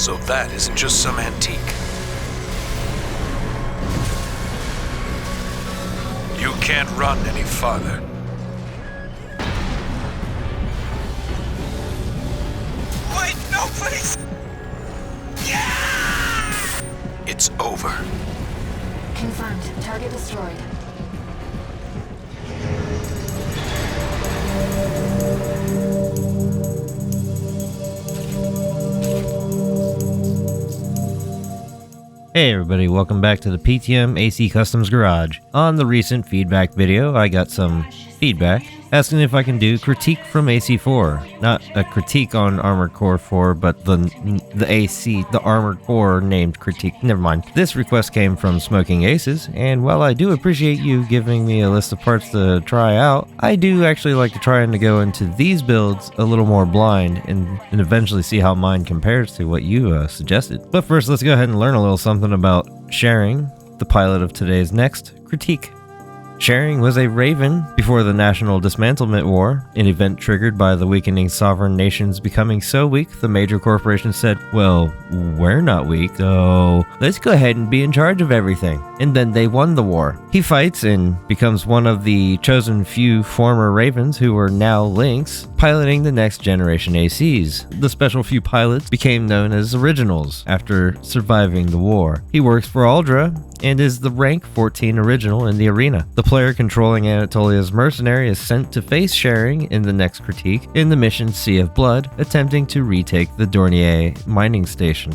So that isn't just some antique. You can't run any farther. Wait, no, please! Yeah! It's over. Confirmed. Target destroyed. Hey everybody, welcome back to the PTM AC Customs Garage. On the recent feedback video, I got some feedback asking if I can do critique from AC4. Not a critique on Armored Core 4, but the Armored Core named critique. Never mind. This request came from Smoking Aces, and while I do appreciate you giving me a list of parts to try out, I do actually like to try and to go into these builds a little more blind and eventually see how mine compares to what you suggested. But first, let's go ahead and learn a little something about Sherring, the pilot of today's next critique. Sherring was a Raven before the National Dismantlement War, an event triggered by the weakening sovereign nations becoming so weak the major corporations said, well, we're not weak, so let's go ahead and be in charge of everything. And then they won the war. He fights and becomes one of the chosen few former Ravens who are now Lynx, piloting the next generation ACs. The special few pilots became known as Originals after surviving the war. He works for Aldra and is the rank 14 original in the arena. The player controlling Anatolia's mercenary is sent to face Sherring in the next critique in the mission Sea of Blood, attempting to retake the Dornier mining station.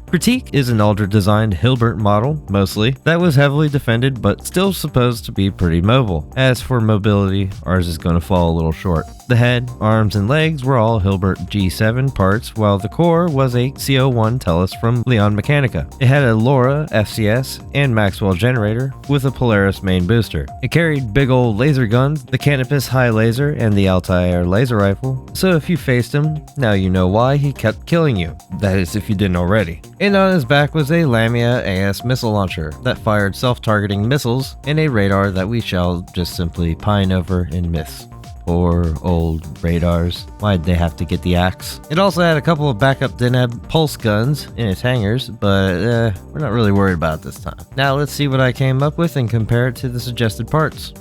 Critique is an Aldra-designed Hilbert model, mostly, that was heavily defended but still supposed to be pretty mobile. As for mobility, ours is going to fall a little short. The head, arms, and legs were all Hilbert G7 parts, while the core was a CO1 Tellus from Leon Mechanica. It had a LoRa, FCS, and Maxwell generator, with a Polaris main booster. It carried big old laser guns, the Canopus High Laser, and the Altair laser rifle, so if you faced him, now you know why he kept killing you. That is if you didn't already. And on his back was a Lamia AS missile launcher that fired self-targeting missiles and a radar that we shall just simply pine over and miss. Poor old radars. Why'd they have to get the axe? It also had a couple of backup Deneb pulse guns in its hangars, but we're not really worried about it this time. Now let's see what I came up with and compare it to the suggested parts.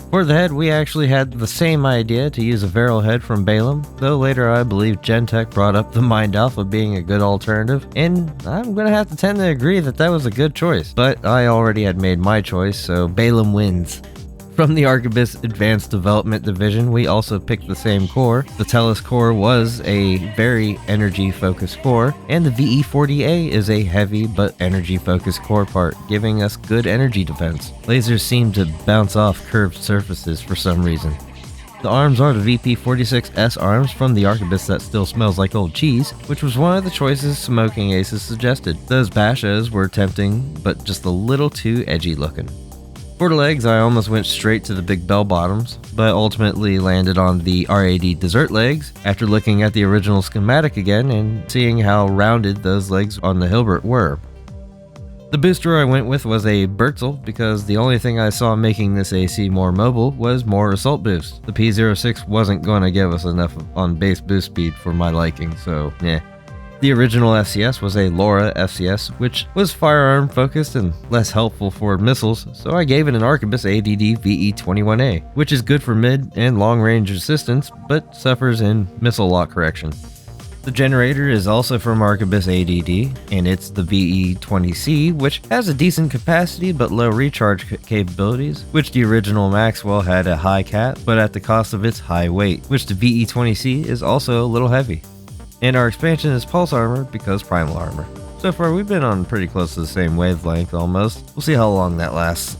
For the head, we actually had the same idea to use a Varel head from Balaam, though later I believe Gentech brought up the Mind Alpha being a good alternative, and I'm gonna have to tend to agree that that was a good choice, but I already had made my choice, so Balaam wins. From the Arquebus Advanced Development Division, we also picked the same core. The Tellus core was a very energy-focused core, and the VE40A is a heavy but energy-focused core part, giving us good energy defense. Lasers seem to bounce off curved surfaces for some reason. The arms are the VP46S arms from the Arquebus that still smells like old cheese, which was one of the choices Smoking Aces suggested. Those Bashas were tempting, but just a little too edgy looking. For the legs, I almost went straight to the big bell bottoms, but ultimately landed on the RAD dessert legs after looking at the original schematic again and seeing how rounded those legs on the Hilbert were. The booster I went with was a Bertzel because the only thing I saw making this AC more mobile was more assault boost. The P06 wasn't going to give us enough on base boost speed for my liking, so yeah. The original FCS was a LoRa FCS, which was firearm focused and less helpful for missiles, so I gave it an Arquebus ADD VE21A, which is good for mid and long range assistance, but suffers in missile lock correction. The generator is also from Arquebus ADD, and it's the VE20C, which has a decent capacity but low recharge capabilities, which the original Maxwell had a high cap, but at the cost of its high weight, which the VE20C is also a little heavy. And our expansion is Pulse Armor because Primal Armor. So far we've been on pretty close to the same wavelength almost. We'll see how long that lasts.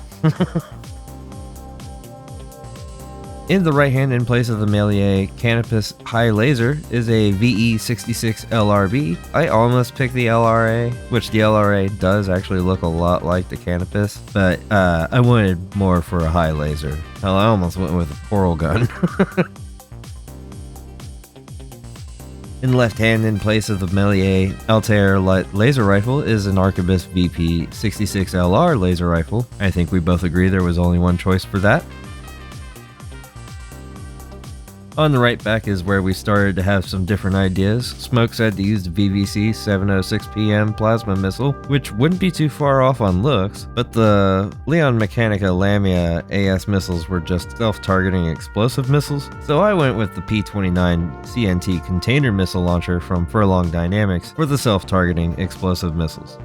In the right hand in place of the Melier Canopus High Laser is a VE66 LRB. I almost picked the LRA, which the LRA does actually look a lot like the Canopus, but I wanted more for a high laser. Hell, I almost went with a Coral gun. In left hand in place of the Melier Altair Light Laser Rifle is an Arquebus VP66LR laser rifle. I think we both agree there was only one choice for that. On the right back is where we started to have some different ideas. Smoke said to use the VVC 706 PM plasma missile, which wouldn't be too far off on looks, but the Leon Mechanica Lamia AS missiles were just self-targeting explosive missiles, so I went with the P-29 CNT container missile launcher from Furlong Dynamics for the self-targeting explosive missiles.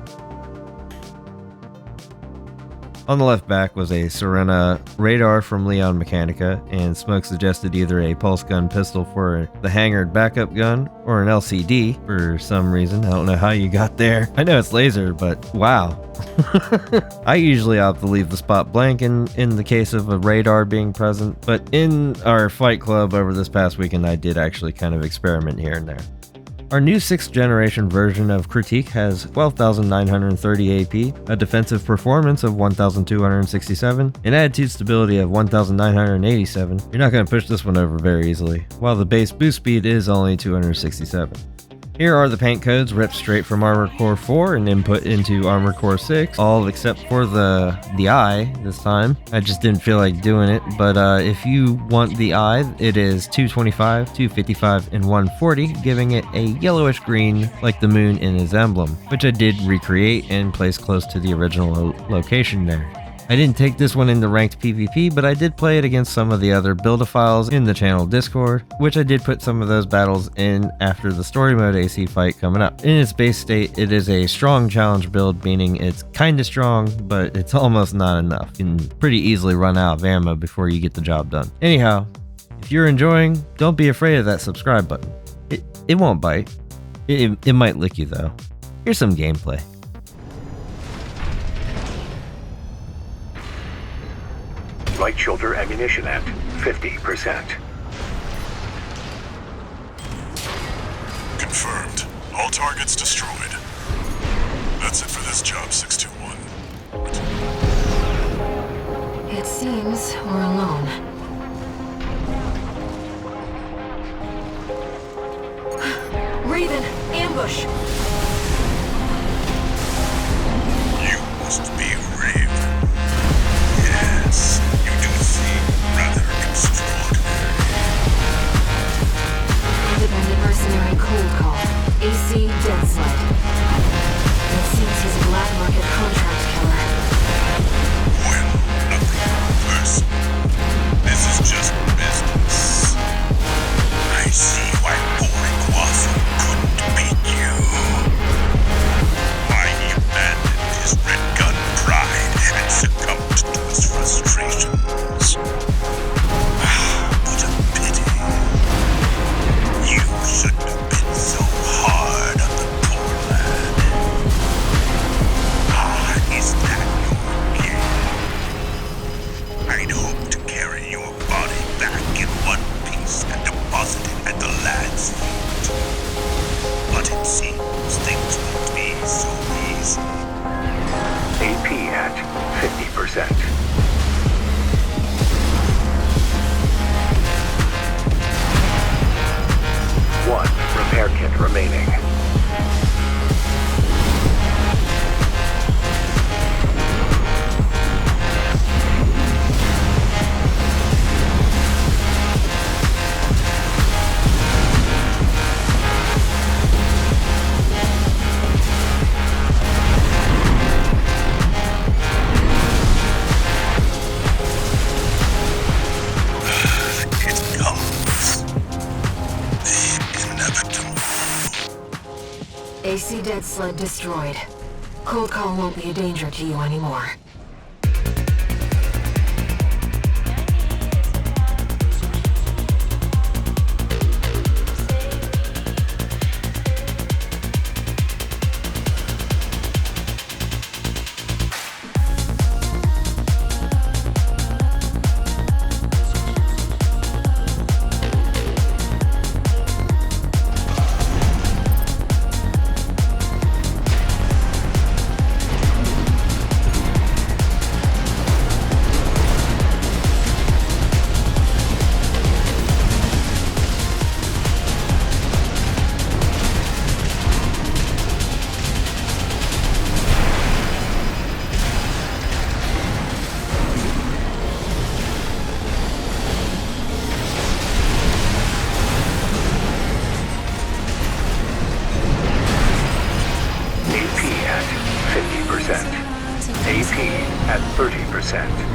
On the left back was a Sirena radar from Leon Mechanica, and Smoke suggested either a pulse gun pistol for the hangared backup gun or an LCD for some reason. I don't know how you got there. I know it's laser, but wow. I usually opt to leave the spot blank in the case of a radar being present, but in our fight club over this past weekend I did actually kind of experiment here and there. Our new 6th generation version of Critique has 12,930 AP, a defensive performance of 1,267, an attitude stability of 1,987. You're not going to push this one over very easily, while the base boost speed is only 267. Here are the paint codes ripped straight from Armored Core 4 and input into Armored Core 6, all except for the eye this time. I just didn't feel like doing it, but if you want the eye, it is 225, 255, and 140, giving it a yellowish green like the moon in his emblem, which I did recreate and place close to the original location there. I didn't take this one into ranked PvP, but I did play it against some of the other Buildophiles in the channel Discord, which I did put some of those battles in after the story mode AC fight coming up. In its base state, it is a strong challenge build, meaning it's kinda strong, but it's almost not enough. You can pretty easily run out of ammo before you get the job done. Anyhow, if you're enjoying, don't be afraid of that subscribe button. It won't bite. It might lick you though. Here's some gameplay. Light shoulder ammunition at 50%. Confirmed. All targets destroyed. That's it for this job, 621. It seems we're alone. Raven, ambush! You must be Raven. Yes, you do seem rather extraordinary. Independent mercenary ColdCall, AC Dead Sled. It seems he's a black market contract killer. Well, nothing personal. This is just business. I see why Borikwafu couldn't beat you. Why he abandoned his red gun pride and succumbed to his frustrations. What a pity. You shouldn't have been so hard on the poor lad. Is that your game? I'd hoped to carry your body back in one piece and deposit it at the lad's feet. But it seems things won't be so easy. AP at 50%. One repair kit remaining. It comes. The inevitable. AC Dead Sled destroyed. ColdCall won't be a danger to you anymore. 30%.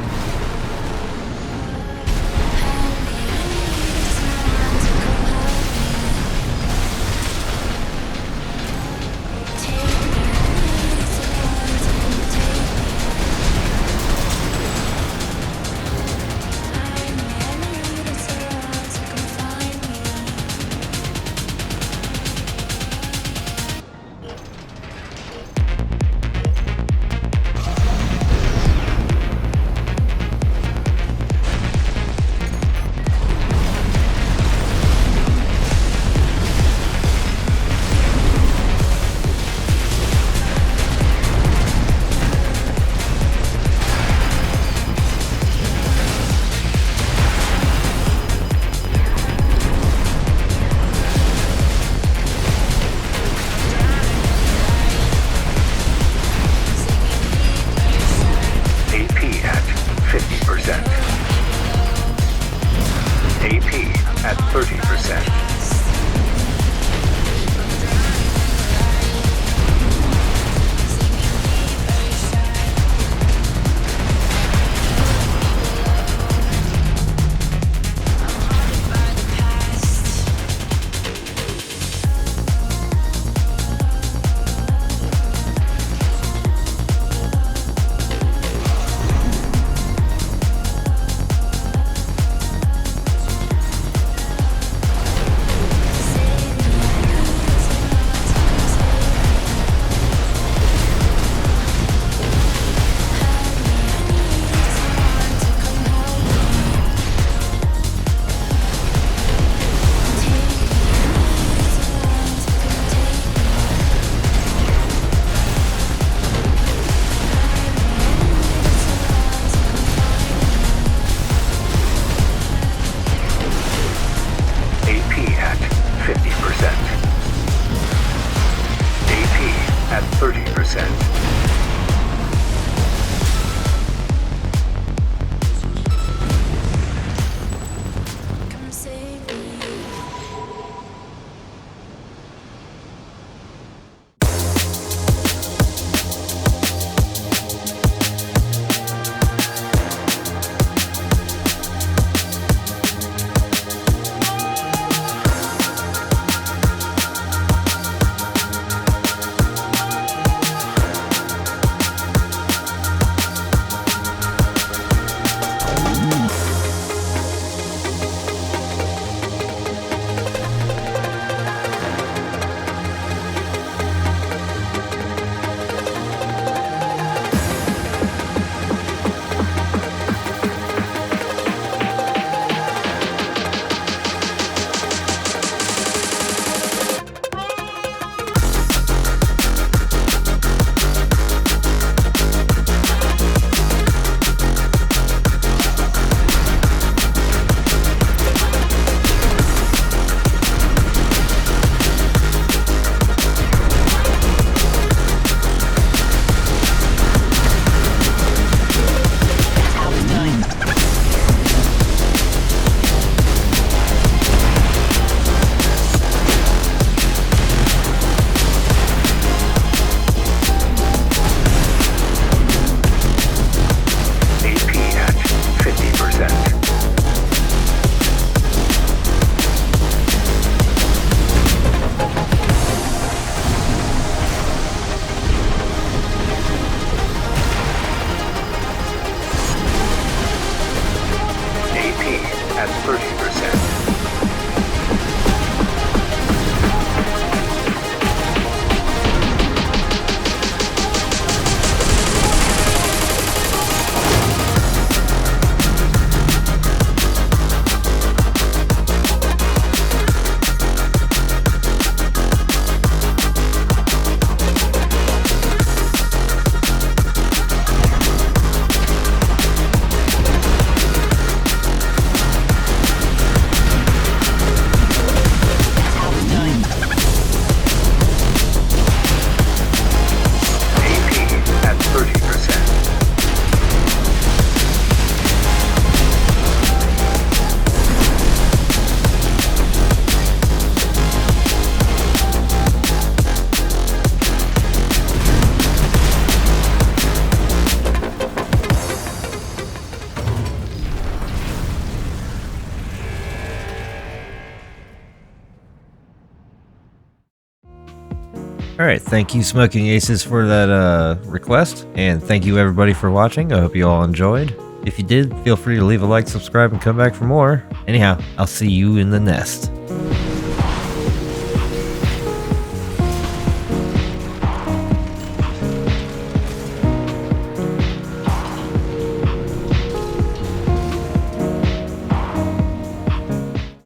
Alright, thank you Smoking Aces for that request, and thank you everybody for watching. I hope you all enjoyed. If you did, feel free to leave a like, subscribe, and come back for more. Anyhow, I'll see you in the nest.